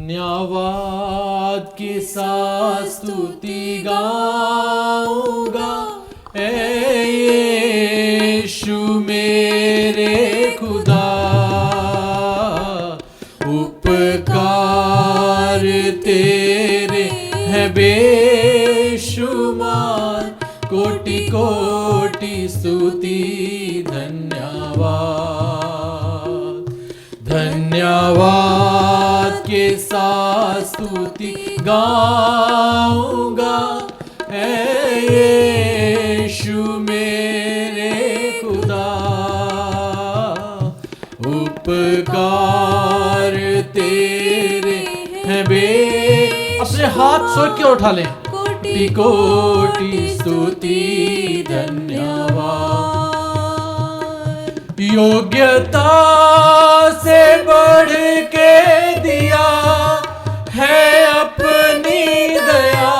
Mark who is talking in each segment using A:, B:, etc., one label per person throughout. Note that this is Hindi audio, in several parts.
A: धन्यवाद के साथ स्तुति गाऊंगा, ऐ यीशु मेरे खुदा। उपकार तेरे हैं बेशुमार, कोटि कोटि स्तुति धन्यवाद। धन्यवाद के साथ स्तुति गाऊंगा, ऐ यीशु मेरे खुदा। उपकार तेरे हैं अपने हाथ स्वर्ग की ओर उठा लें। कोटि कोटि स्तुति धन्यवाद। योग्यता से बढ़ के दिया है अपनी दया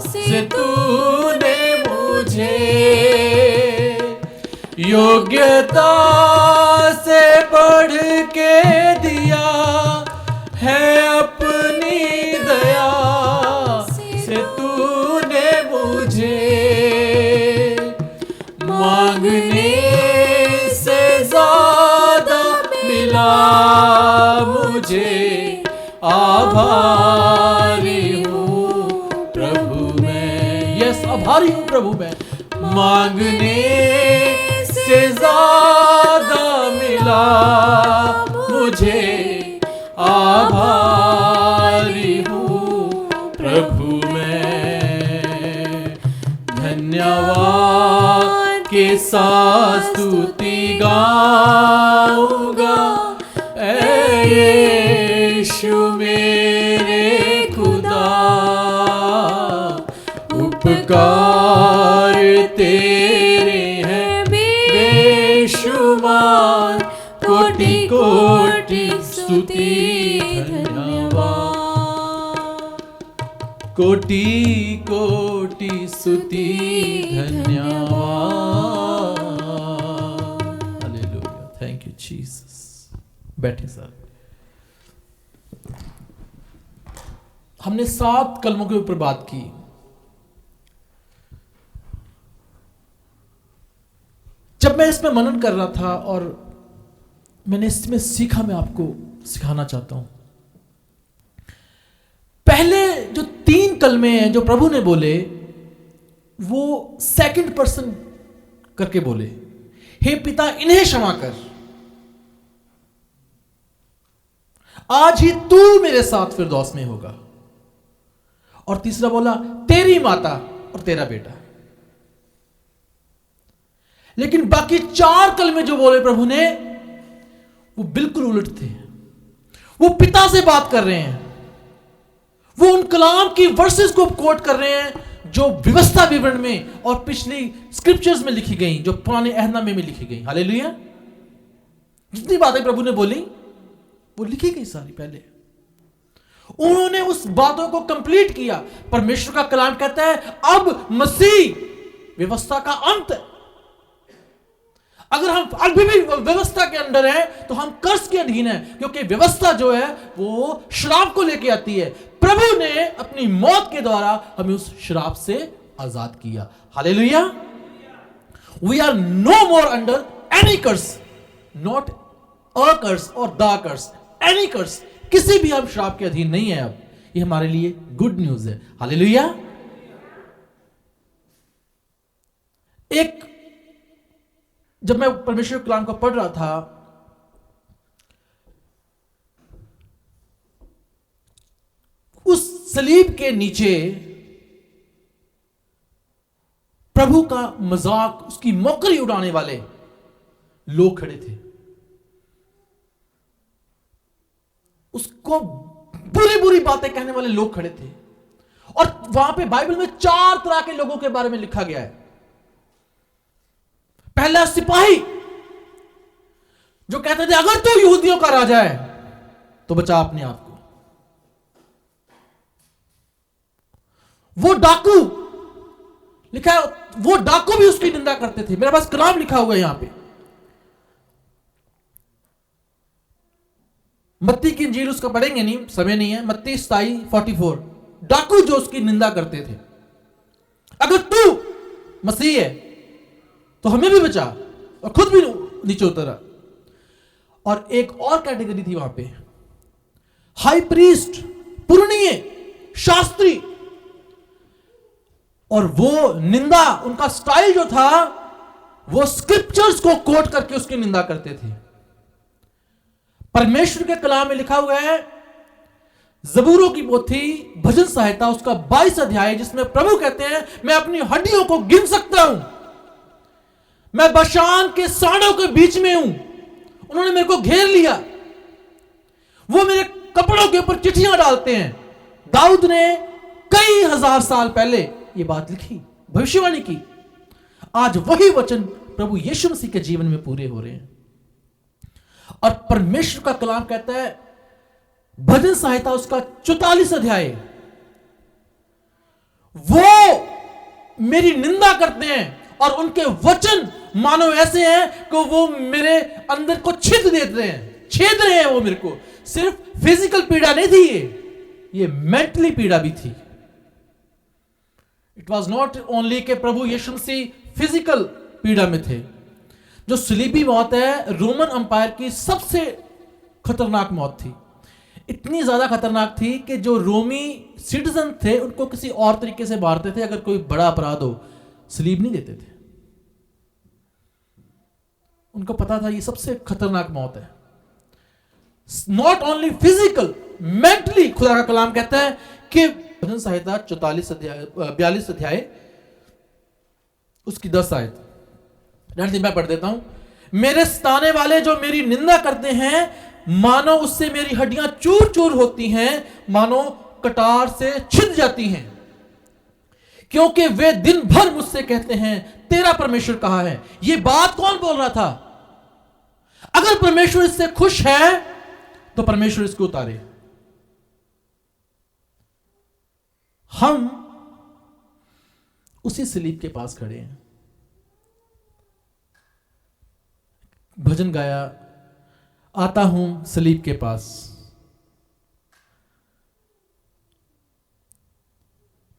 A: से तूने मुझे। योग्यता से बढ़ के दिया है अपनी दया से तूने मुझे। मांगने से ज्यादा मिला मुझे, आभारी हूँ प्रभु मैं। यस, आभारी हूँ प्रभु मैं। मांगने से ज्यादा मिला मुझे, आभारी हूँ प्रभु मैं। धन्यवाद के साथ स्तुति गाऊंगा, ऐ यीशु मेरे खुदा। उपकार तेरे हैं बेशुमार, कोटि कोटि स्तुति धन्यवाद। कोटि कोटि स्तुति धन्यवाद। Hallelujah, thank you Jesus. बैठे सर। हमने 7 कलमों के ऊपर बात की। जब मैं इसमें मनन कर रहा था और मैंने इसमें सीखा, मैं आपको सिखाना चाहता हूं। पहले जो 3 कलमे हैं जो प्रभु ने बोले, वो सेकंड पर्सन करके बोले, हे पिता इन्हें क्षमा कर, आज ही तू मेरे साथ फिरदौस में होगा। और तीसरा बोला, तेरी माता और तेरा बेटा। लेकिन बाकी 4 कलमे जो बोले प्रभु ने, वो बिल्कुल उलट थे। वो पिता से बात कर रहे हैं, वो उन कलाम की वर्सेस को कोट कर रहे हैं जो व्यवस्था विवरण में और पिछली स्क्रिप्चर्स में लिखी गई, जो पुराने अहदनामे में लिखी गई। हालेलुया। जितनी बातें प्रभु ने बोली वो लिखी गई सारी पहले। उन्होंने उस बातों को कंप्लीट किया। परमेश्वर का कलाम कहता है अब मसीह व्यवस्था का अंत है। अगर हम अभी भी व्यवस्था के अंदर हैं तो हम कर्स के अधीन हैं, क्योंकि व्यवस्था जो है वो श्राप को लेके आती है। प्रभु ने अपनी मौत के द्वारा हमें उस श्राप से आजाद किया। Hallelujah. We are no more under any curse, not a curse or the curse, any कर्स। किसी भी हम श्राप के अधीन नहीं है। अब ये हमारे लिए गुड न्यूज है। हालेलुया। जब मैं परमेश्वर के कलाम को पढ़ रहा था, उस सलीब के नीचे प्रभु का मजाक, उसकी मौकरी उड़ाने वाले लोग खड़े थे। उसको बुरी बुरी बातें कहने वाले लोग खड़े थे। और वहां पे बाइबल में 4 तरह के लोगों के बारे में लिखा गया है। पहला सिपाही, जो कहते थे अगर तू यहूदियों का राजा है तो बचा अपने आप को। वो डाकू, लिखा है वो डाकू भी उसकी निंदा करते थे। मेरे पास कलाम लिखा हुआ है यहां पे। मत्ती की इंजील उसका पढ़ेंगे नहीं, समय नहीं है। मत्ती 27:44, डाकू जो उसकी निंदा करते थे, अगर तू मसीह है तो हमें भी बचा, और खुद भी नीचे उतरा। और एक और कैटेगरी थी वहां पे, हाई प्रीस्ट, पुरनीय, शास्त्री, और वो निंदा, उनका स्टाइल जो था वो स्क्रिप्चर्स को कोट करके उसकी निंदा करते थे। परमेश्वर के कलाम में लिखा हुआ है, जबूरों की पोथी भजन संहिता उसका 22 अध्याय, जिसमें प्रभु कहते हैं मैं अपनी हड्डियों को गिन सकता हूं, मैं बशान के सांडों के बीच में हूं, उन्होंने मेरे को घेर लिया, वो मेरे कपड़ों के ऊपर चिट्ठियां डालते हैं। दाऊद ने कई हजार साल पहले ये बात लिखी, भविष्यवाणी की। आज वही वचन प्रभु यीशु मसीह के जीवन में पूरे हो रहे हैं। और परमेश्वर का कलाम कहता है, भजन संहिता उसका 44 अध्याय, वो मेरी निंदा करते हैं और उनके वचन मानो ऐसे हैं कि वो मेरे अंदर को छेद देते हैं, छेद रहे हैं वो मेरे को। सिर्फ फिजिकल पीड़ा नहीं थी, ये मेंटली पीड़ा भी थी। इट वॉज नॉट ओनली के प्रभु यीशु मसीह फिजिकल पीड़ा में थे। जो सलीबी मौत है रोमन अंपायर की सबसे खतरनाक मौत थी। इतनी ज्यादा खतरनाक थी कि जो रोमी सिटीजन थे उनको किसी और तरीके से मारते थे, अगर कोई बड़ा अपराध हो, सलीब नहीं देते थे। उनको पता था ये सबसे खतरनाक मौत है। नॉट ओनली फिजिकल, मेंटली खुदा का कलाम कहता है कि भजन संहिता 42 अध्याय उसकी 10 आयत मैं पढ़ देता हूं। मेरे सताने वाले जो मेरी निंदा करते हैं, मानो उससे मेरी हड्डियां चूर चूर होती हैं, मानो कटार से छिद जाती हैं, क्योंकि वे दिन भर मुझसे कहते हैं तेरा परमेश्वर कहां है। यह बात कौन बोल रहा था? अगर परमेश्वर इससे खुश है तो परमेश्वर इसको उतारे। हम उसी सलीब के पास खड़े हैं। भजन गाया, आता हूं सलीब के पास।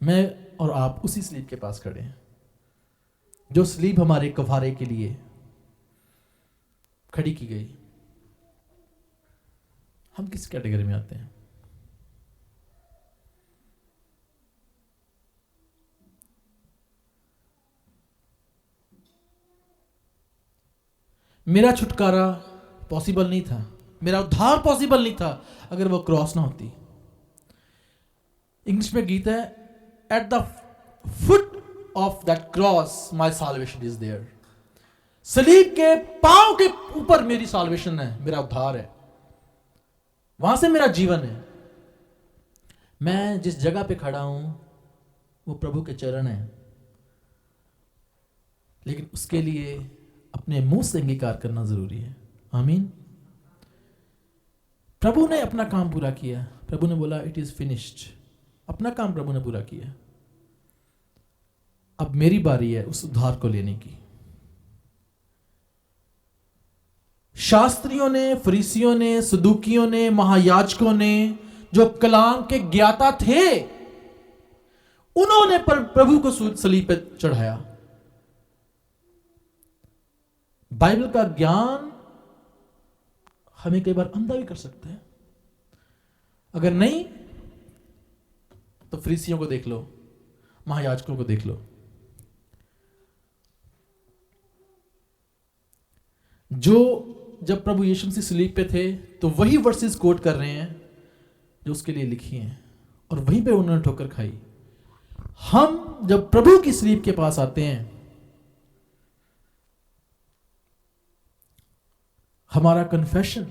A: मैं और आप उसी सलीब के पास खड़े हैं, जो सलीब हमारे कफारे के लिए खड़ी की गई। हम किस कैटेगरी में आते हैं? मेरा छुटकारा पॉसिबल नहीं था, मेरा उद्धार पॉसिबल नहीं था अगर वो क्रॉस ना होती। इंग्लिश में गीत है, at the foot of that cross my salvation is there. सलीब के पांव के ऊपर मेरी साल्वेशन है, मेरा उद्धार है, वहां से मेरा जीवन है। मैं जिस जगह पे खड़ा हूं वो प्रभु के चरण है, लेकिन उसके लिए अपने मुंह से अंगीकार करना जरूरी है। आमीन। प्रभु ने अपना काम पूरा किया, प्रभु ने बोला इट इज फिनिश्ड, अपना काम प्रभु ने पूरा किया। अब मेरी बारी है उस उद्धार को लेने की। शास्त्रियों ने, फरीसियों ने, सदूकियों ने, महायाजकों ने, जो कलाम के ज्ञाता थे, उन्होंने प्रभु को सलीब पर चढ़ाया। बाइबल का ज्ञान हमें कई बार अंधा भी कर सकता है। अगर नहीं तो फरीसियों को देख लो, महायाजकों को देख लो। जो जब प्रभु यीशु मसीह सलीब पे थे तो वही वर्सेस कोट कर रहे हैं जो उसके लिए लिखी हैं, और वहीं पे उन्होंने ठोकर खाई। हम जब प्रभु की सलीब के पास आते हैं, हमारा कन्फेशन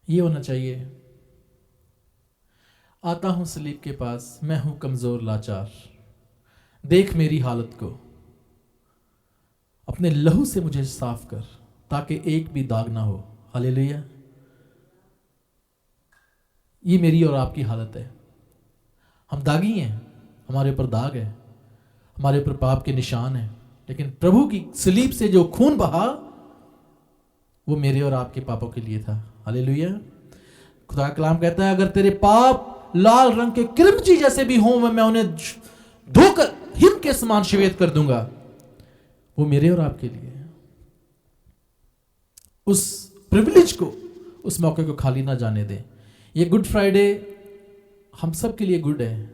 A: ये होना चाहिए, आता हूं सलीब के पास, मैं हूं कमजोर लाचार, देख मेरी हालत को, अपने लहू से मुझे साफ कर ताकि एक भी दाग ना हो। हालेलुया। ये मेरी और आपकी हालत है। हम दागी हैं, हमारे ऊपर दाग है, हमारे ऊपर पाप के निशान हैं, लेकिन प्रभु की सलीब से जो खून बहा वो मेरे और आपके पापों के लिए था। हालेलुया। खुदा का कलाम कहता है अगर तेरे पाप लाल रंग के किरमची जैसे भी हों मैं उन्हें धोकर हिम के समान श्वेत कर दूंगा। वो मेरे और आपके लिए है। उस प्रिविलेज को, उस मौके को खाली ना जाने दें। ये गुड फ्राइडे हम सब के लिए गुड है,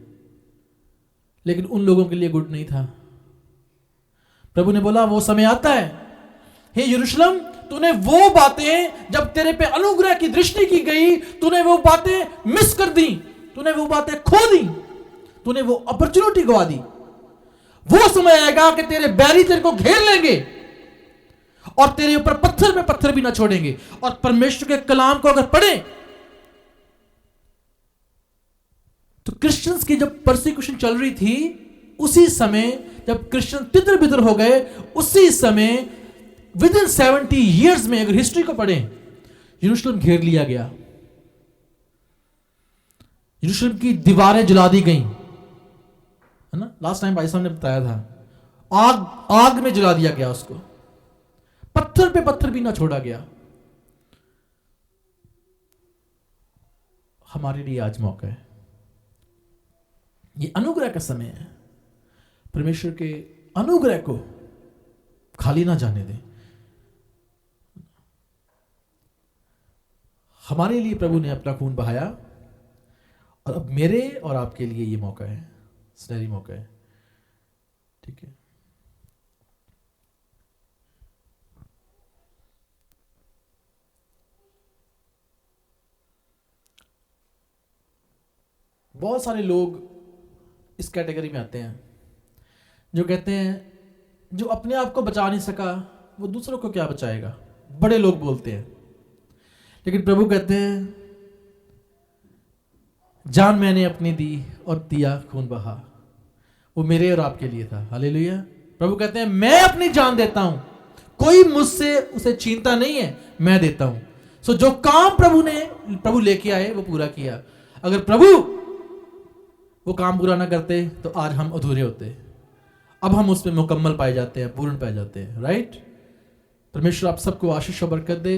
A: लेकिन उन लोगों के लिए गुड नहीं था। प्रभु ने बोला वो समय आता है, हे यरूशलेम तूने वो बातें, जब तेरे पे अनुग्रह की दृष्टि की गई तूने वो बातें मिस कर दी, तूने वो बातें खो दी, तूने वो अपॉर्चुनिटी गवा दी। वो समय आएगा कि तेरे बैरी तेरे को घेर लेंगे और तेरे ऊपर पत्थर में पत्थर भी ना छोड़ेंगे। और परमेश्वर के कलाम को अगर पढ़े तो क्रिश्चियंस की जब परसिक्यूशन चल रही थी, उसी समय जब क्रिश्चियन तितर बितर हो गए, उसी समय विद इन 70 ईयर्स में अगर हिस्ट्री को पढ़ें, यरूशलेम घेर लिया गया, यरूशलेम की दीवारें जला दी गई, है ना। लास्ट टाइम भाई साहब ने बताया था, आग में जला दिया गया उसको, पत्थर पे पत्थर भी ना छोड़ा गया। हमारे लिए आज मौका है, ये अनुग्रह का समय है। परमेश्वर के अनुग्रह को खाली ना जाने दें। हमारे लिए प्रभु ने अपना खून बहाया और अब मेरे और आपके लिए ये मौका है, सुनहरी मौका है। ठीक है, बहुत सारे लोग इस कैटेगरी में आते हैं जो कहते हैं जो अपने आप को बचा नहीं सका वो दूसरों को क्या बचाएगा। बड़े लोग बोलते हैं, लेकिन प्रभु कहते हैं जान मैंने अपनी दी और दिया खून बहा, वो मेरे और आपके लिए था। हालेलुया। प्रभु कहते हैं मैं अपनी जान देता हूं, कोई मुझसे उसे छीनता नहीं है, मैं देता हूं। सो जो काम प्रभु लेके आए वो पूरा किया। अगर प्रभु वो काम पूरा ना करते तो आज हम अधूरे होते। अब हम उसमें मुकम्मल पाए जाते हैं, पूर्ण पाए जाते हैं। राइट। परमेश्वर आप सबको आशीष और बरकत दे।